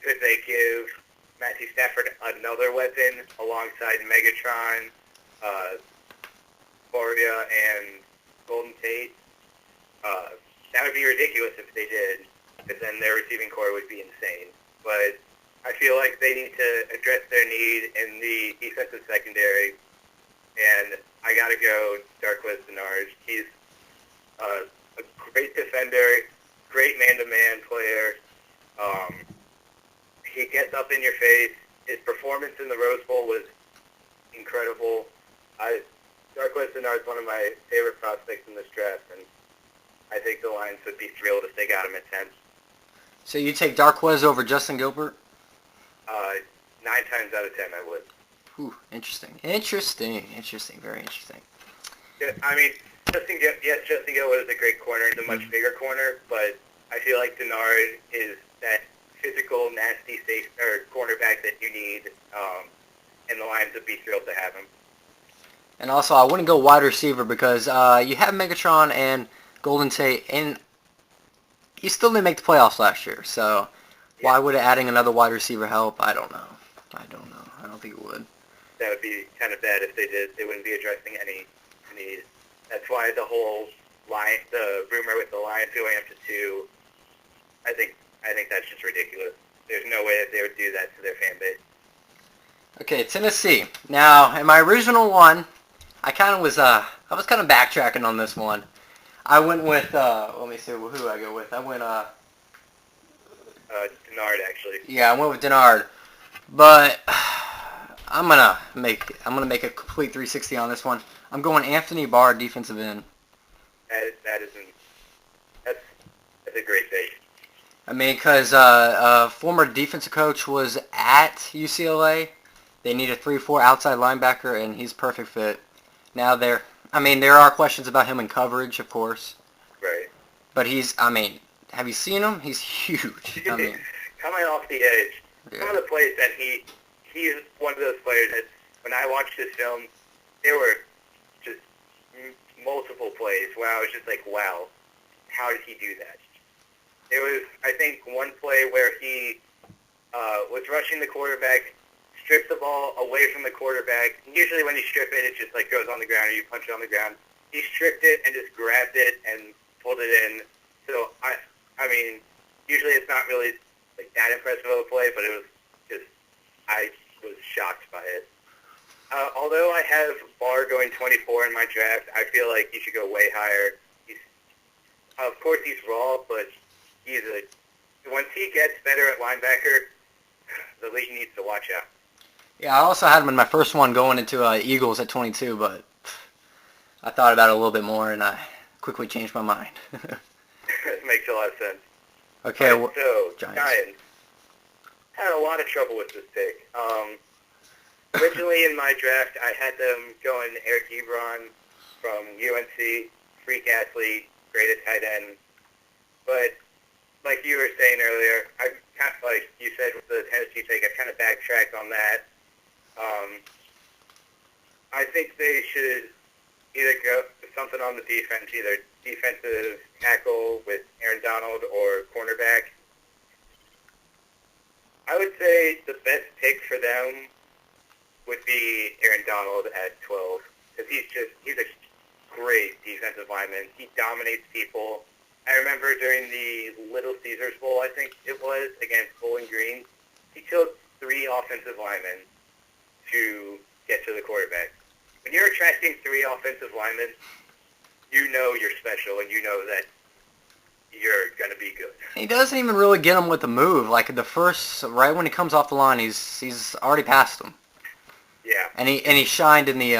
that they give Matthew Stafford another weapon alongside Megatron, Boria, and Golden Tate. That would be ridiculous if they did, because then their receiving core would be insane. But I feel like they need to address their need in the defensive secondary, and I got to go Darqueze Dennard. He's a great defender, great man-to-man player. He gets up in your face. His performance in the Rose Bowl was incredible. Darqueze Dennard is one of my favorite prospects in this draft, and I think the Lions would be thrilled if they got him at 10. So you take Darqueze over Justin Gilbert? 9 times out of 10, I would. Ooh, interesting. Very interesting. Yeah, I mean, Justin Gilbert is a great corner. He's a much bigger corner, but I feel like Dennard is that physical, nasty cornerback that you need, and the Lions would be thrilled to have him. And also, I wouldn't go wide receiver because you have Megatron and Golden Tate, and you still didn't make the playoffs last year. So why would adding another wide receiver help? I don't know. I don't think it would. That would be kind of bad if they did. They wouldn't be addressing any needs. That's why the whole the rumor with the Lions going up to 2, I think that's just ridiculous. There's no way that they would do that to their fan base. Okay, Tennessee. Now, in my original one, I was kind of backtracking on this one. I went with let me see who I go with. I went Dennard, actually. Yeah, I went with Dennard, but I'm gonna make a complete 360 on this one. I'm going Anthony Barr, defensive end. That's a great pick. I mean, because former defensive coach was at UCLA. They need a 3-4 outside linebacker, and he's a perfect fit. Now there are questions about him in coverage, of course. Right. But have you seen him? He's huge. Coming off the edge. Yeah. Some of the plays that he's one of those players that when I watched this film, there were just multiple plays where I was just like, wow, how did he do that? There was, I think, one play where he was rushing the quarterback, stripped the ball away from the quarterback. Usually when you strip it, it just like goes on the ground or you punch it on the ground. He stripped it and just grabbed it and pulled it in. So, I mean, usually it's not really like that impressive of a play, but it was just, I was shocked by it. Although I have Barr going 24 in my draft, I feel like he should go way higher. Of course, he's raw, but once he gets better at linebacker, the league needs to watch out. Yeah, I also had him in my first one going into Eagles at 22, but I thought about it a little bit more, and I quickly changed my mind. It makes a lot of sense. Okay, right, so Giants had a lot of trouble with this pick. Originally in my draft, I had them going Eric Ebron from UNC, freak athlete, great at tight end. But like you were saying earlier, like you said with the Tennessee pick, I kind of backtracked on that. I think they should either go something on the defense, either defensive tackle with Aaron Donald or cornerback. I would say the best pick for them would be Aaron Donald at 12, because he's a great defensive lineman. He dominates people. I remember during the Little Caesars Bowl, I think it was, against Bowling Green, he killed 3 offensive linemen to get to the quarterback. When you're attracting 3 offensive linemen, you know you're special and you know that you're going to be good. He doesn't even really get him with the move. Like right when he comes off the line, he's already past him. Yeah. And he shined in the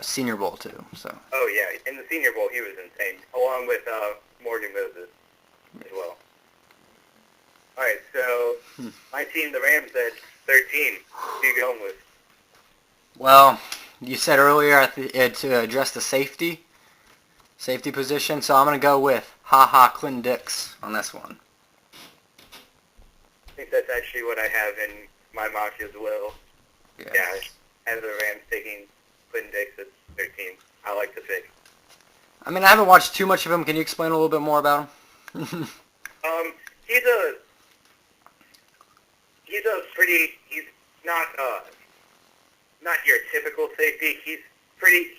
Senior Bowl too. So. Oh yeah, in the Senior Bowl he was insane, along with Morgan Moses as well. All right, so my team, the Rams, at 13. Who are you going with? Well, you said earlier to address the safety position, so I'm going to go with Clinton Dix on this one. I think that's actually what I have in my mock as well. Yes. Yeah, as the Rams taking Clinton Dix at 13. I like the pick. I mean, I haven't watched too much of him. Can you explain a little bit more about him? he's not your typical safety. He's pretty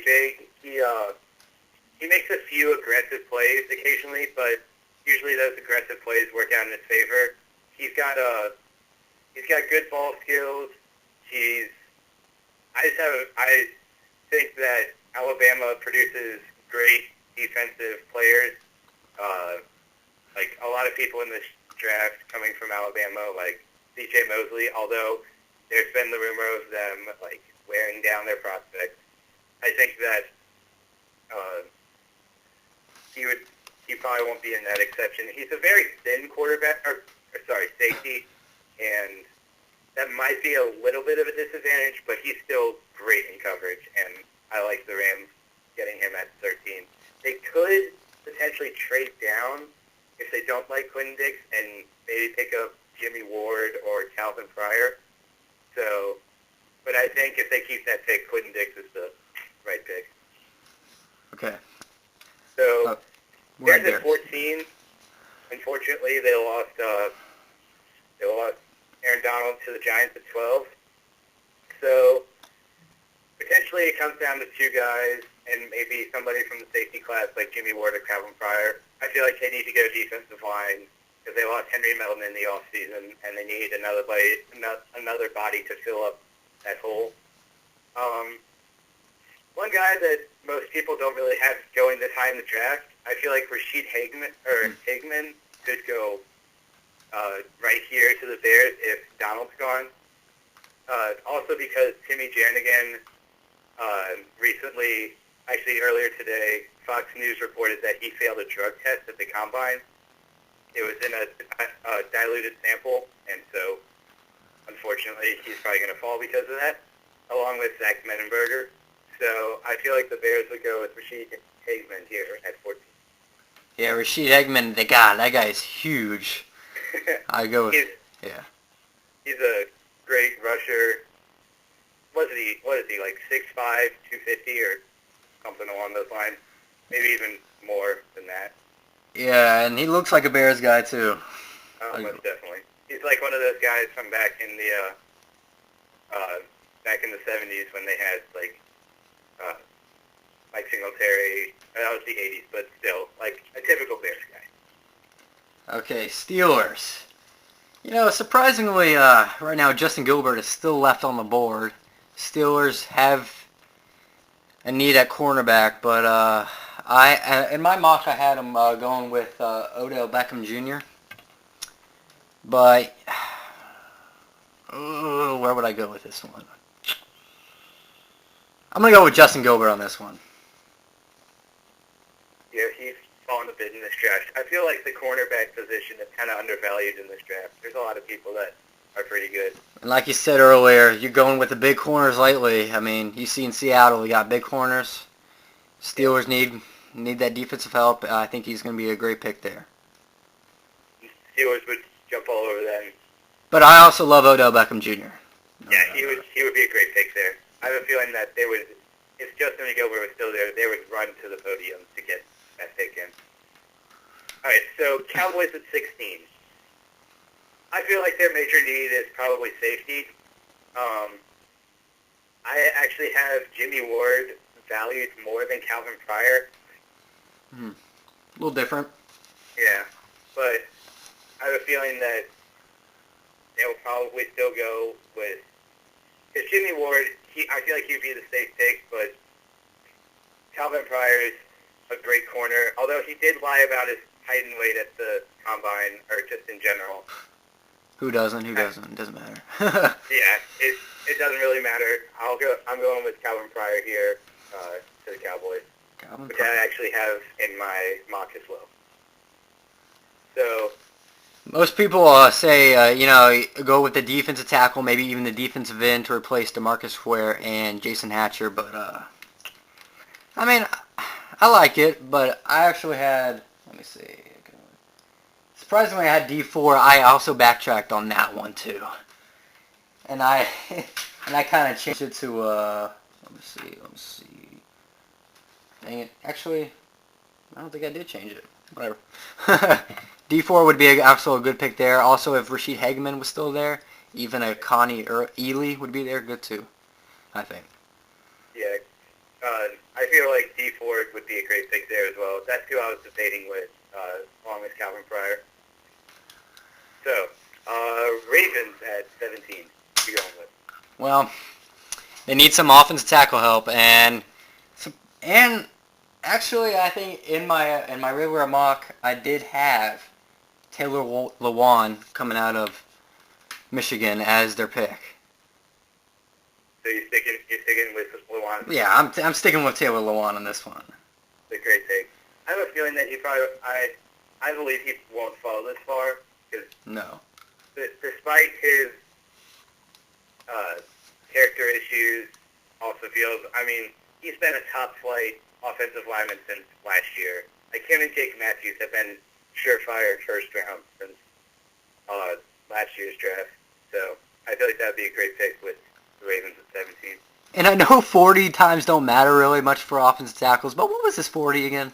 big. He makes a few aggressive plays occasionally, but usually those aggressive plays work out in his favor. He's got good ball skills. I think that Alabama produces great defensive players. Like a lot of people in this draft coming from Alabama, like C.J. Mosley, although there's been the rumor of them like wearing down their prospects. I think that he probably won't be in that exception. He's a very thin safety, and that might be a little bit of a disadvantage, but he's still great in coverage, and I like the Rams getting him at 13. They could potentially trade down if they don't like Quentin Dix and maybe pick up Jimmy Ward or Calvin Pryor. So, but I think if they keep that pick, Quentin Dix is the right pick. Okay. So, Bears at 14. Unfortunately, they lost Aaron Donald to the Giants at 12. So, potentially it comes down to two guys and maybe somebody from the safety class like Jimmy Ward or Calvin Pryor. I feel like they need to go defensive line because they lost Henry Melton in the offseason, and they need another body to fill up that hole. One guy that most people don't really have going this high in the draft, I feel like Rashid Higman could go right here to the Bears if Donald's gone. Also because Timmy Jernigan recently, actually earlier today, Fox News reported that he failed a drug test at the Combine. It was in a diluted sample, and so unfortunately he's probably going to fall because of that, along with Zach Mettenberger. So I feel like the Bears would go with Rashid Hagman here at 14. Yeah, Rashid Hagman, that guy is huge. I go with, He's a great rusher. What is he, like 6'5", 250 or something along those lines? Maybe even more than that. Yeah, and he looks like a Bears guy, too. Most definitely. He's like one of those guys from back in the 70s when they had, like, Mike Singletary. That was the 80s, but still, like, a typical Bears guy. Okay, Steelers. You know, surprisingly, right now, Justin Gilbert is still left on the board. Steelers have a need at cornerback, but in my mock I had him going with Odell Beckham Jr. But where would I go with this one? I'm gonna go with Justin Gilbert on this one. Yeah, he's fallen a bit in this draft. I feel like the cornerback position is kind of undervalued in this draft. There's a lot of people that are pretty good. And like you said earlier, you're going with the big corners lately. I mean, you see in Seattle, we got big corners. Steelers need that defensive help. I think he's going to be a great pick there. Steelers would jump all over them. But I also love Odell Beckham Jr. Yeah, he would be a great pick there. I have a feeling that they would, if Justin Gilbert was still there, they would run to the podium to get that pick in. All right, so Cowboys at 16. I feel like their major need is probably safety. I actually have Jimmy Ward valued more than Calvin Pryor. A little different. Yeah, but I have a feeling that they'll probably still go with... Because Jimmy Ward, I feel like he would be the safe pick, but Calvin Pryor is a great corner, although he did lie about his height and weight at the Combine, or just in general. Who doesn't? It doesn't matter. Yeah, it doesn't really matter. I'm going with Calvin Pryor here to the Cowboys, which I actually have in my mock as well. So most people say, go with the defensive tackle, maybe even the defensive end to replace DeMarcus Ware and Jason Hatcher. But, I mean, I like it, but I actually had, let me see. Surprisingly, I had D4. I also backtracked on that one, too. And I kind of changed it to, let me see. Dang it. Actually, I don't think I did change it. Whatever. D4 would be also a good pick there. Also, if Rashid Hageman was still there, even a Connie Ely would be there, good too, I think. Yeah, I feel like D4 would be a great pick there as well. That's who I was debating with, along with Calvin Pryor. So, Ravens at 17. Who you going with? Well, they need some offensive tackle help, and actually, I think in my regular mock, I did have Taylor Lewan coming out of Michigan as their pick. So you're sticking with Lewan? Yeah, I'm sticking with Taylor Lewan on this one. It's a great pick. I have a feeling that I believe he won't fall this far because No. Despite his character issues, also feels. I mean, he's been a top flight offensive lineman since last year. Like him and Jake Matthews have been surefire first round since last year's draft. So I feel like that'd be a great pick with the Ravens at 17. And I know 40 times don't matter really much for offensive tackles, but what was his 40 again?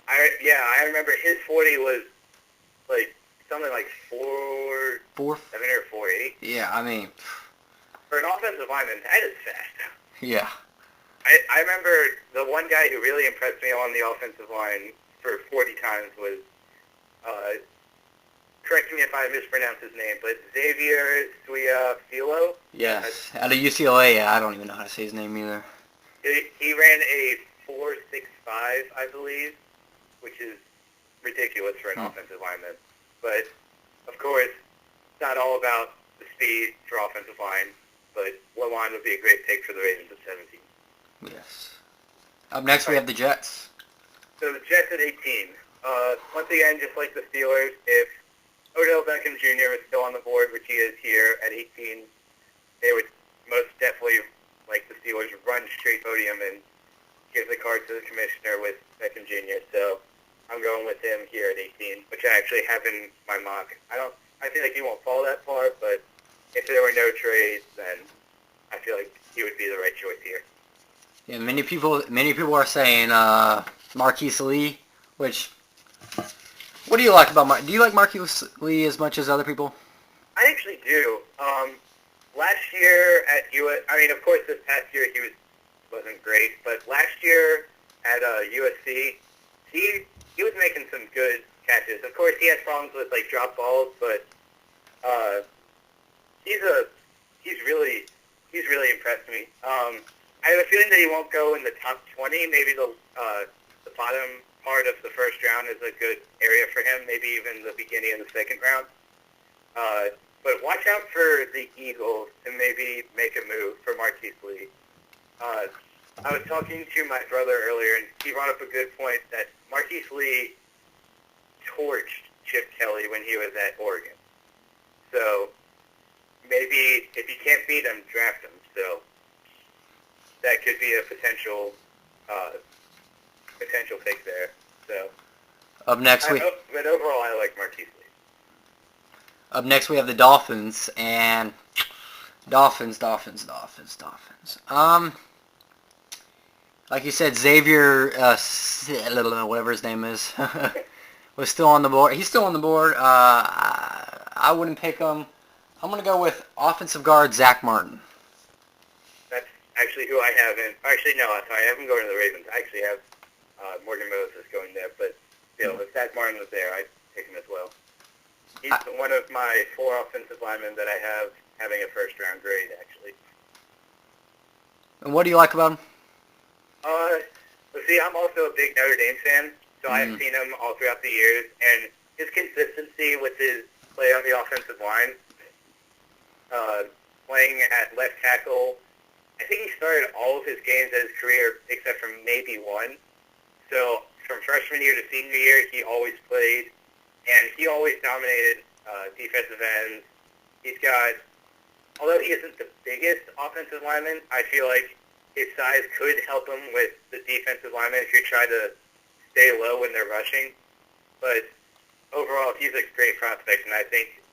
I remember his 40 was like something like 4.7 or 4.8. Yeah, I mean, for an offensive lineman, that is fast. Yeah. I remember the one guy who really impressed me on the offensive line for 40 times was, correct me if I mispronounce his name, but Xavier Su'a-Filo. Yes. Out of UCLA, yeah, I don't even know how to say his name either. He ran a 4.65, I believe, which is ridiculous for an offensive lineman. But, of course, it's not all about the speed for offensive line, but Lewan would be a great pick for the Ravens at 17. Yes. Up next, we have the Jets. So the Jets at 18. Once again, just like the Steelers, if Odell Beckham Jr. was still on the board, which he is here at 18, they would most definitely, like the Steelers, run straight podium and give the card to the commissioner with Beckham Jr. So I'm going with him here at 18, which I actually have in my mock. I feel like he won't fall that far, but if there were no trades, then I feel like he would be the right choice here. Yeah, many people are saying Marquise Lee, which, what do you like about do you like Marquise Lee as much as other people? I actually do. Last year at of course this past year he wasn't great, but last year at USC, he was making some good catches. Of course, he has problems with like drop balls, but he's really impressed me. I have a feeling that he won't go in the top 20. Maybe the bottom part of the first round is a good area for him. Maybe even the beginning of the second round. But watch out for the Eagles to maybe make a move for Marquise Lee. I was talking to my brother earlier, and he brought up a good point that Marquise Lee torched Chip Kelly when he was at Oregon. So maybe if you can't beat him, draft him. So that could be a potential pick there. So Up next, but overall, I like Marquise Lee. Up next, we have the Dolphins, and Dolphins. Like you said, Xavier, whatever his name is, was still on the board. He's still on the board. I wouldn't pick him. I'm going to go with offensive guard Zach Martin. That's actually who I have in. Actually, no, sorry, I haven't gone to the Ravens. I actually have Morgan Moses going there, but still, if Zach Martin was there, I'd pick him as well. He's one of my 4 offensive linemen that I have having a first-round grade, actually. And what do you like about him? See, I'm also a big Notre Dame fan, so I've seen him all throughout the years, and his consistency with his play on the offensive line, playing at left tackle, I think he started all of his games of his career except for maybe one. So from freshman year to senior year, he always played, and he always dominated defensive ends. He's got, although he isn't the biggest offensive lineman, I feel like his size could help him with the defensive linemen if you try to stay low when they're rushing. But overall, he's a great prospect, and I think